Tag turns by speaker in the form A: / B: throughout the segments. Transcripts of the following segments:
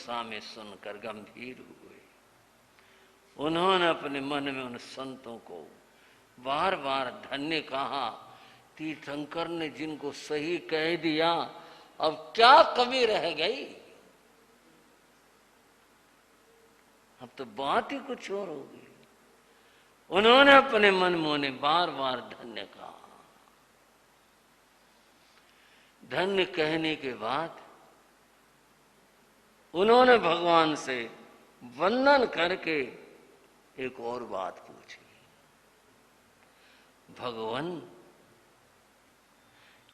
A: सामे सुनकर गंभीर हुए। उन्होंने अपने मन में उन संतों को बार बार धन्य कहा। तीर्थंकर ने जिनको सही कह दिया, अब क्या कमी रह गई? अब तो बात ही कुछ और होगी। उन्होंने अपने मन मोने बार बार धन्य कहा। धन्य कहने के बाद उन्होंने भगवान से वंदन करके एक और बात पूछी। भगवान,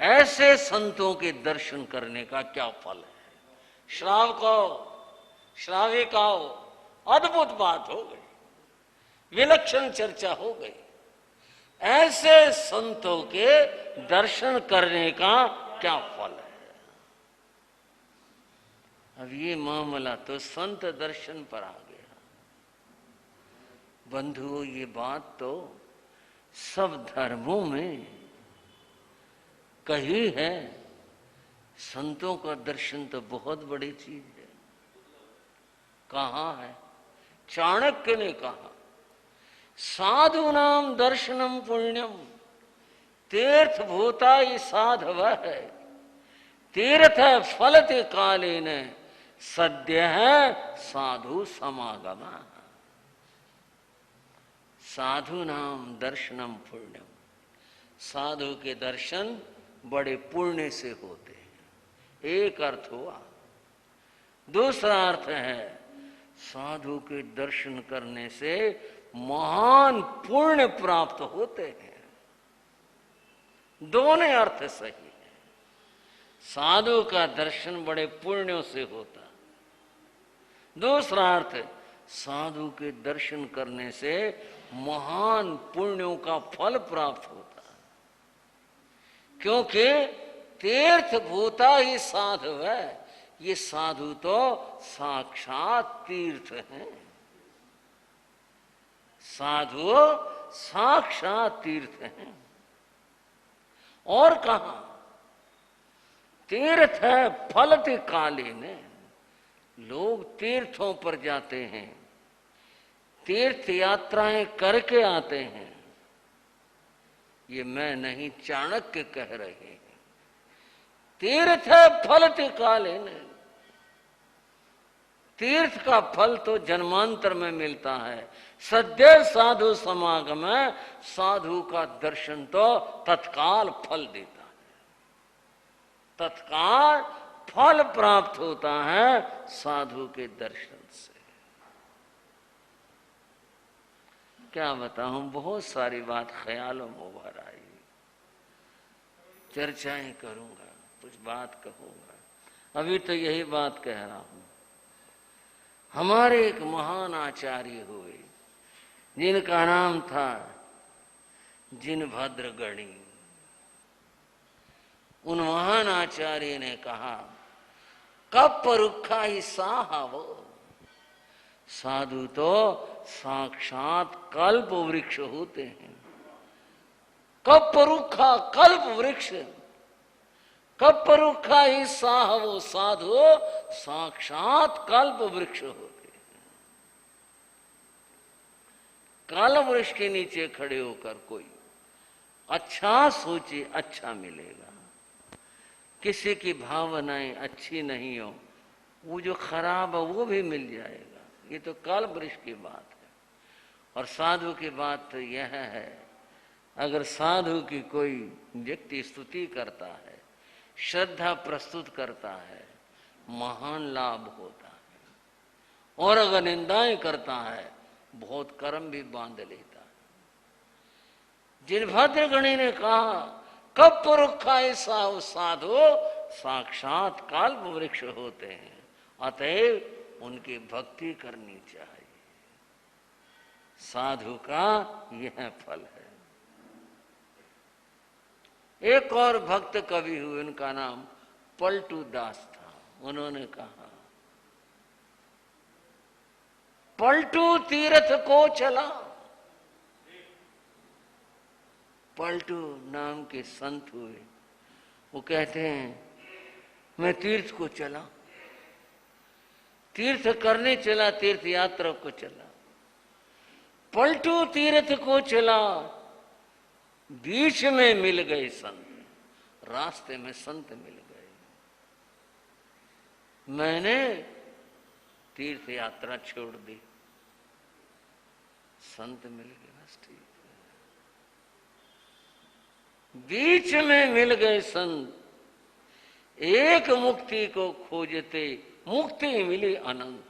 A: ऐसे संतों के दर्शन करने का क्या फल है? श्राविकाओ, अद्भुत बात हो गई, विलक्षण चर्चा हो गई। ऐसे संतों के दर्शन करने का क्या फल है? अब ये मामला तो संत दर्शन पर आ गया। बंधुओं, ये बात तो सब धर्मों में कही है। संतों का दर्शन तो बहुत बड़ी चीज है। कहाँ है? चाणक्य ने कहा, साधूनाम दर्शनम पुण्यम तीर्थ भूताय साधव है, तीर्थ फलते काले न सद्य है साधु समागम। साधु नाम दर्शनम पुण्यम, साधु के दर्शन बड़े पुण्य से होते हैं। एक अर्थ हुआ। दूसरा अर्थ है, साधु के दर्शन करने से महान पुण्य प्राप्त होते हैं। दोनों अर्थ सही है। साधु का दर्शन बड़े पुण्यों से होता। दूसरा अर्थ, साधु के दर्शन करने से महान पुण्यों का फल प्राप्त होता है। क्योंकि तीर्थ भूता ही साधु है। ये साधु तो साक्षात तीर्थ हैं। साधु साक्षात तीर्थ हैं। और कहा, तीर्थ है फलते काले ने। लोग तीर्थों पर जाते हैं, तीर्थ यात्राएं करके आते हैं। ये मैं नहीं, चाणक्य कह रहे हैं। तीर्थ है फलते काले ने। तीर्थ का फल तो जन्मांतर में मिलता है। सद्य साधु समागम है, साधु का दर्शन तो तत्काल फल देता है। तत्काल फल प्राप्त होता है साधु के दर्शन से। क्या बताऊं, बहुत सारी बात ख्यालों में उभर आई। चर्चाएं करूंगा, कुछ बात कहूंगा। अभी तो यही बात कह रहा हूं। हमारे एक महान आचार्य हुए, जिनका नाम था जिनभद्र गणी। उन महान आचार्य ने कहा, कप रुखा ही साहब, साधु तो साक्षात कल्प वृक्ष होते हैं। कप रुखा कल्प वृक्ष, कप रुखा ही साहब, साधु साक्षात कल्प वृक्ष होते हैं। कल्प वृक्ष के नीचे खड़े होकर कोई अच्छा सोचे, अच्छा मिलेगा। किसी की भावनाएं अच्छी नहीं हो, वो जो खराब है वो भी मिल जाएगा। ये तो कल्प वृक्ष की बात है। और साधु की बात तो यह है, अगर साधु की कोई व्यक्ति स्तुति करता है, श्रद्धा प्रस्तुत करता है, महान लाभ होता है। और अगर निंदाएं करता है, बहुत कर्म भी बांध लेता है। जिनभद्र गणी ने कहा, कप रुखा ऐसा साधु साक्षात कल्प वृक्ष होते हैं, अतएव उनकी भक्ति करनी चाहिए। साधु का यह फल है। एक और भक्त कवि हुए, उनका नाम पलटू दास था। उन्होंने कहा, पलटू तीर्थ को चला। पलटू नाम के संत हुए। वो कहते हैं, मैं तीर्थ को चला। तीर्थ करने चला, तीर्थ यात्रा को चला, पलटू तीर्थ को चला, बीच में मिल गए संत, रास्ते में संत मिल गए। मैंने तीर्थ यात्रा छोड़ दी, संत मिल गए, बस ठीक है। बीच में मिल गए संत, एक मुक्ति को खोजते मुक्ति मिली अनंत।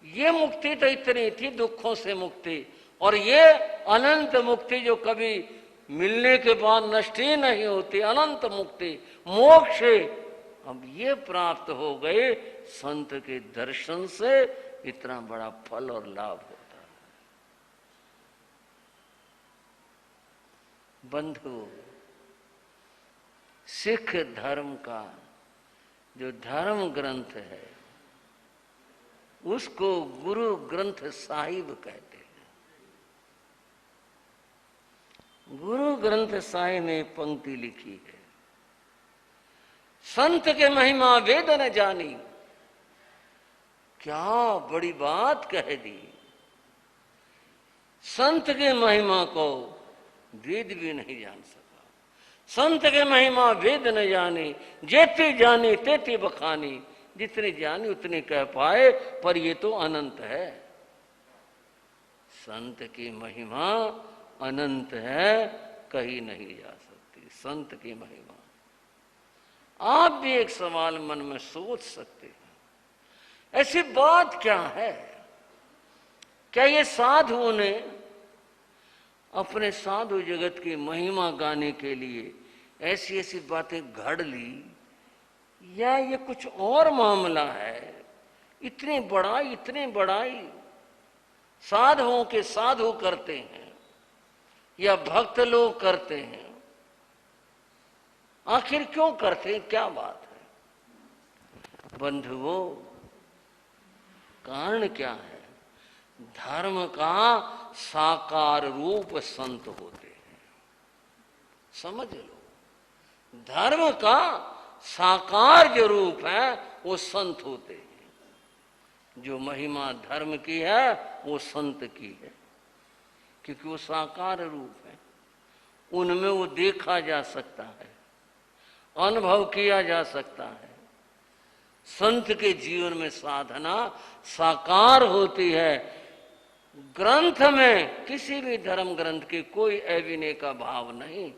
A: ये मुक्ति तो इतनी थी, दुखों से मुक्ति, और ये अनंत मुक्ति जो कभी मिलने के बाद नष्ट ही नहीं होती, अनंत मुक्ति, मोक्ष अब ये प्राप्त हो गए संत के दर्शन से। इतना बड़ा फल और लाभ होता है। बंधु, सिख धर्म का जो धर्म ग्रंथ है उसको गुरु ग्रंथ साहिब कहते हैं। गुरु ग्रंथ साहिब ने पंक्ति लिखी है, संत के महिमा वेद न जानी। क्या बड़ी बात कह दी, संत के महिमा को वेद भी नहीं जान सका। संत के महिमा वेद न जाने, जेती जानी तेती बखानी। जितनी जानी उतनी कह पाए, पर ये तो अनंत है। संत की महिमा अनंत है, कहीं नहीं जा सकती संत की महिमा। आप भी एक सवाल मन में सोच सकते हैं, ऐसी बात क्या है? क्या ये साधुओं ने अपने साधु जगत की महिमा गाने के लिए ऐसी ऐसी बातें घड़ ली, या ये कुछ और मामला है? इतनी बड़ाई साधुओं के साधु करते हैं या भक्त लोग करते हैं? आखिर क्यों करते हैं, क्या बात है? बंधुओं, कारण क्या है? धर्म का साकार रूप संत होते हैं, समझ लो। धर्म का साकार जो रूप है वो संत होते हैं। जो महिमा धर्म की है वो संत की है, क्योंकि वो साकार रूप है। उनमें वो देखा जा सकता है, अनुभव किया जा सकता है। संत के जीवन में साधना साकार होती है। ग्रंथ में, किसी भी धर्म ग्रंथ के कोई अभिनय का भाव नहीं,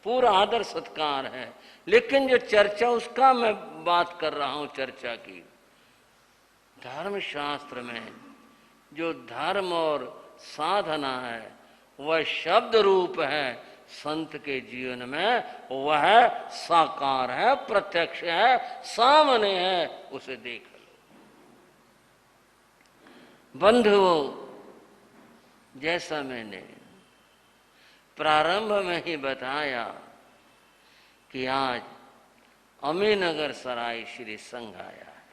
A: पूरा आदर सत्कार है। लेकिन जो चर्चा, उसका मैं बात कर रहा हूं, चर्चा की। धर्म शास्त्र में जो धर्म और साधना है वह शब्द रूप है, संत के जीवन में वह साकार है, प्रत्यक्ष है, सामने है, उसे देख लो। बंधुओं, जैसा मैंने प्रारंभ में ही बताया कि आज अमीनगर सराय श्री संघ आया है।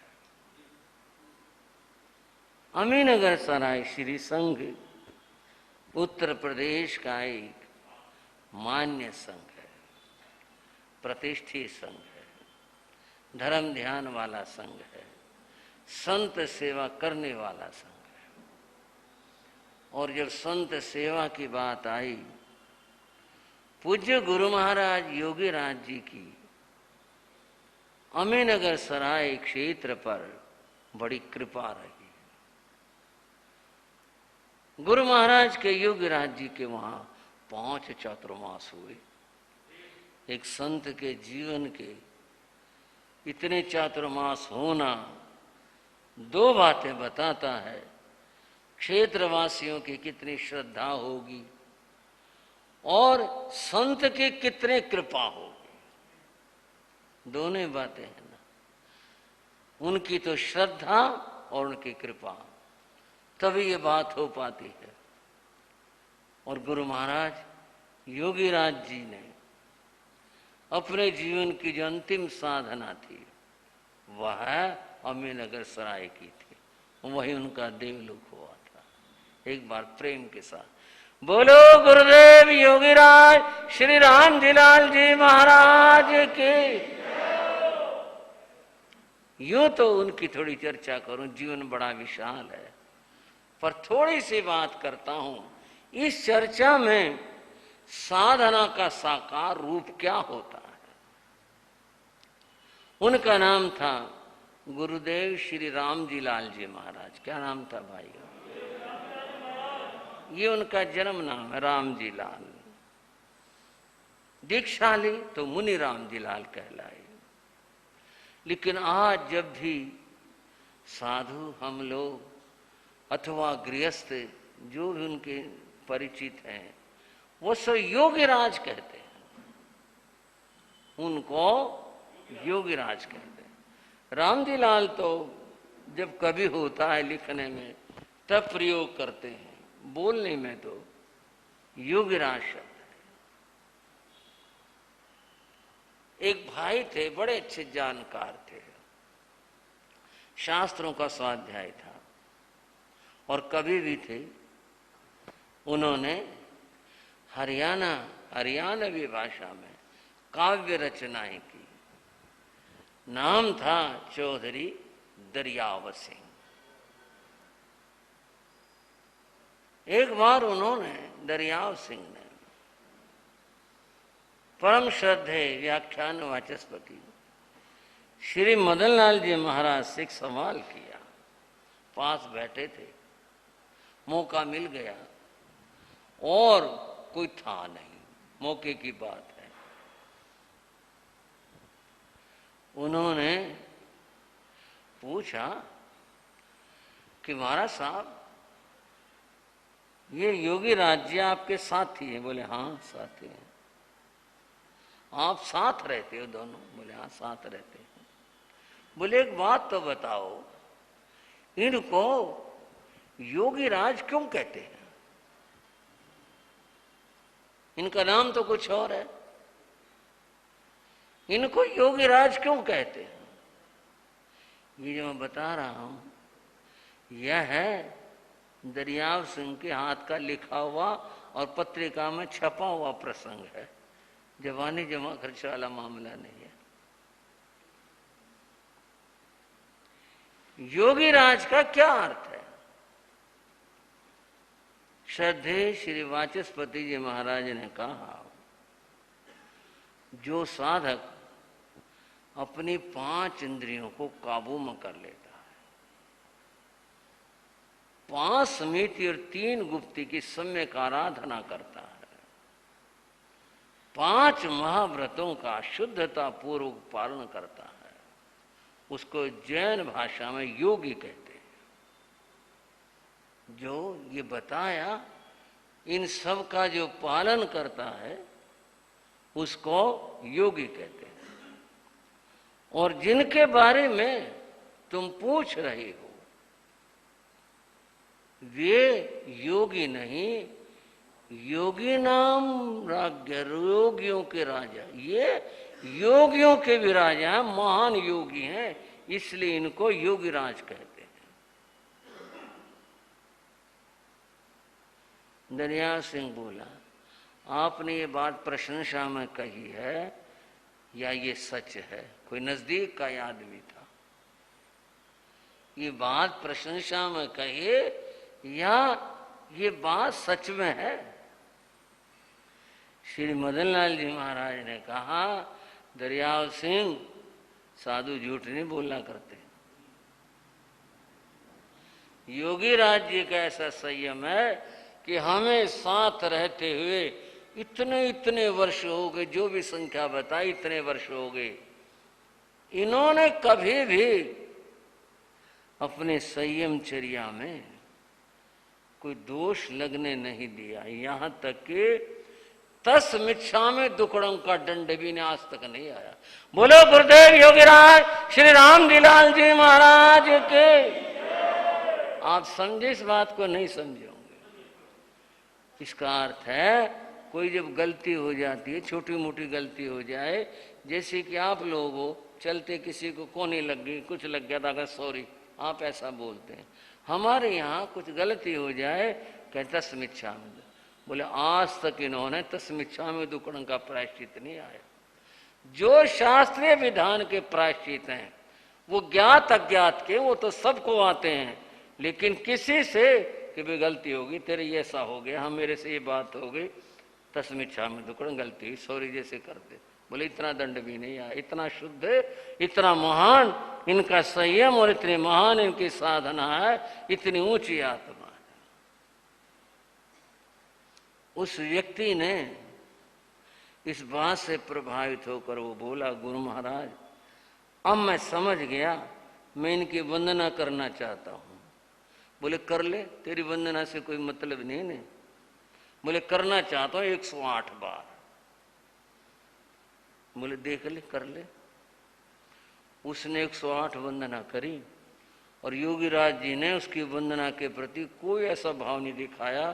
A: अमीनगर सराय श्री संघ उत्तर प्रदेश का एक मान्य संघ है, प्रतिष्ठित संघ है, धर्म ध्यान वाला संघ है, संत सेवा करने वाला संघ है। और जब संत सेवा की बात आई, पूज्य गुरु महाराज योगीराज जी की अमीनगर सराय क्षेत्र पर बड़ी कृपा रही। गुरु महाराज के योगीराज जी के वहां 5 चातुर्मास हुए। एक संत के जीवन के इतने चातुर्मास होना 2 बातें बताता है। क्षेत्रवासियों की कितनी श्रद्धा होगी और संत की कितनी कृपा होगी, दोनों बातें हैं ना। उनकी तो श्रद्धा और उनकी कृपा, तभी ये बात हो पाती है। और गुरु महाराज योगीराज जी ने अपने जीवन की जो अंतिम साधना थी वह अमीनगर सराय की थी, वही उनका देवलोक हुआ था। एक बार प्रेम के साथ बोलो गुरुदेव योगीराज श्री राम जी लाल जी महाराज की। यूं तो उनकी थोड़ी चर्चा करूं, जीवन बड़ा विशाल है, पर थोड़ी सी बात करता हूं। इस चर्चा में साधना का साकार रूप क्या होता है। उनका नाम था गुरुदेव श्री राम जी लाल जी महाराज। क्या नाम था भाई? ये उनका जन्म नाम है, राम जी लाल। दीक्षा ली तो मुनि राम जी लाल कहलाए। लेकिन आज जब भी साधु हम लोग अथवा गृहस्थ जो भी उनके परिचित हैं, वो सब योगीराज कहते हैं, उनको योगीराज कहते हैं। रामजी लाल तो जब कभी होता है लिखने में तब प्रयोग करते हैं, बोलने में तो योगीराज शब्द है। एक भाई थे, बड़े अच्छे जानकार थे, शास्त्रों का स्वाध्याय था और कवि भी थे। उन्होंने हरियाणवी भाषा में काव्य रचनाएं की। नाम था चौधरी दरियाव सिंह। एक बार उन्होंने, दरियाव सिंह ने, परम श्रद्धेय व्याख्यान वाचस्पति श्री मदन लाल जी महाराज से एक सवाल किया। पास बैठे थे, मौका मिल गया और कोई था नहीं, मौके की बात है। उन्होंने पूछा कि महाराज साहब, ये योगी राज्य आपके साथी हैं? बोले हाँ साथी हैं। आप साथ रहते हो दोनों? बोले हाँ साथ रहते हैं। बोले एक बात तो बताओ, इनको योगी राज क्यों कहते हैं? इनका नाम तो कुछ और है, इनको योगी राज क्यों कहते हैं? ये जो मैं बता रहा हूं यह है दरियाव सिंह के हाथ का लिखा हुआ और पत्रिका में छपा हुआ प्रसंग है। जवानी जमा खर्च वाला मामला नहीं है। योगी राज का क्या अर्थ है? श्रद्धेय श्री वाचस्पति जी महाराज ने कहा, जो साधक अपनी 5 इंद्रियों को काबू में कर लेता है, 5 समिति और 3 गुप्ती की सम्यक आराधना करता है, 5 महाव्रतों का शुद्धता पूर्वक पालन करता है, उसको जैन भाषा में योगी कहते हैं। जो ये बताया, इन सब का जो पालन करता है उसको योगी कहते हैं। और जिनके बारे में तुम पूछ रहे हो वे योगी नहीं, योगी नाम राज्य, योगियों के राजा, ये योगियों के भी राजा हैं, महान योगी हैं, इसलिए इनको योगी राज कहते हैं। दरिया सिंह बोला, आपने ये बात प्रशंसा में कही है या ये सच है? कोई नजदीक का आदमी था। ये बात प्रशंसा में कही या ये बात सच में है? श्री मदन लाल जी महाराज ने कहा, दरियाव सिंह, साधु झूठ नहीं बोलना करते। योगी राज्य का ऐसा संयम है कि हमें साथ रहते हुए इतने वर्ष हो गए, जो भी संख्या बताई इतने वर्ष हो गए, इन्होंने कभी भी अपने संयम चर्या में कोई दोष लगने नहीं दिया। यहां तक कि तस मिच्छामि दुक्कड़म का दंड भी ने आज तक नहीं आया। बोलो गुरुदेव योगीराज श्री राम जी लाल जी महाराज के। आप समझे इस बात को? नहीं समझे होंगे। इसका अर्थ है, कोई जब गलती हो जाती है, छोटी मोटी गलती हो जाए, जैसे कि आप लोग हो, चलते किसी को कोनी लग गई, कुछ लग गया था, सॉरी, आप ऐसा बोलते हैं। हमारे यहाँ कुछ गलती हो जाए, कहता तस्मिच्छामि। बोले आज तक इन्होंने तस्मिच्छामि दुक्कड़म का प्रायश्चित नहीं आया। जो शास्त्रीय विधान के प्रायश्चित हैं वो ज्ञात अज्ञात के वो तो सबको आते हैं, लेकिन किसी से कि भाई गलती होगी, तेरे ये ऐसा हो गया, हाँ मेरे से ये बात हो गई, तस्मिच्छा में दुकड़न गलती हुई, सॉरी जैसे कर दे। बोले इतना दंड भी नहीं आया, इतना शुद्ध है, इतना महान इनका संयम और इतनी महान इनकी साधना है, इतनी ऊंची आत्मा है। उस व्यक्ति ने इस बात से प्रभावित होकर वो बोला, गुरु महाराज अब मैं समझ गया, मैं इनकी वंदना करना चाहता हूं। बोले कर ले, तेरी वंदना से कोई मतलब नहीं। बोले करना चाहता हूं 108 बार। बोले देख ले, कर ले। उसने 108 वंदना करी और योगीराज जी ने उसकी वंदना के प्रति कोई ऐसा भाव नहीं दिखाया।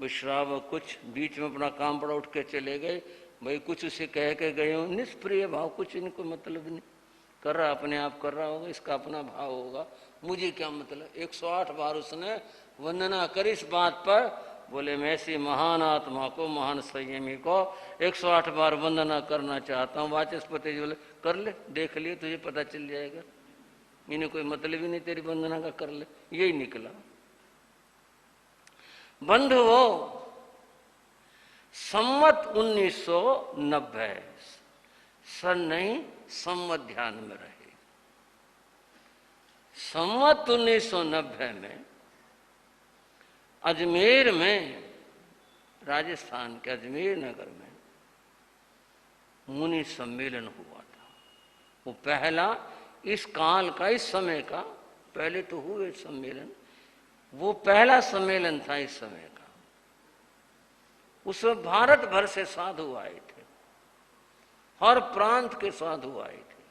A: श्रावक कुछ बीच में अपना काम पड़ा उठ के चले गए, भाई कुछ उसे कह के गए हो, निष्प्रिय भाव, कुछ इनको मतलब नहीं, कर रहा अपने आप कर रहा होगा, इसका अपना भाव होगा, मुझे क्या मतलब। 108 बार उसने वंदना करी इस बात पर। बोले मैं ऐसी महान आत्मा को, महान संयमी को 108 बार वंदना करना चाहता हूँ। वाचस्पति जी बोले कर ले, देख लिए, तुझे पता चल जाएगा, इन्हें कोई मतलब ही नहीं तेरी वंदना का, कर ले। यही निकला। बंधुओं, संवत 1990 सन नहीं, संवत ध्यान में रहे। संवत 1990 में अजमेर में, राजस्थान के अजमेर नगर में मुनि सम्मेलन हुआ था। वो पहला इस काल का, इस समय का, पहले तो हुए सम्मेलन, वो पहला सम्मेलन था इस समय का। उसमें भारत भर से साधु आए थे, हर प्रांत के साधु आए थे।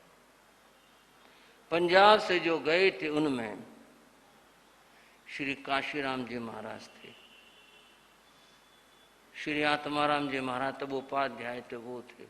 A: पंजाब से जो गए थे उनमें श्री काशीराम जी महाराज थे, श्री आत्माराम जी महाराज तब उपाध्याय थे, वो थे,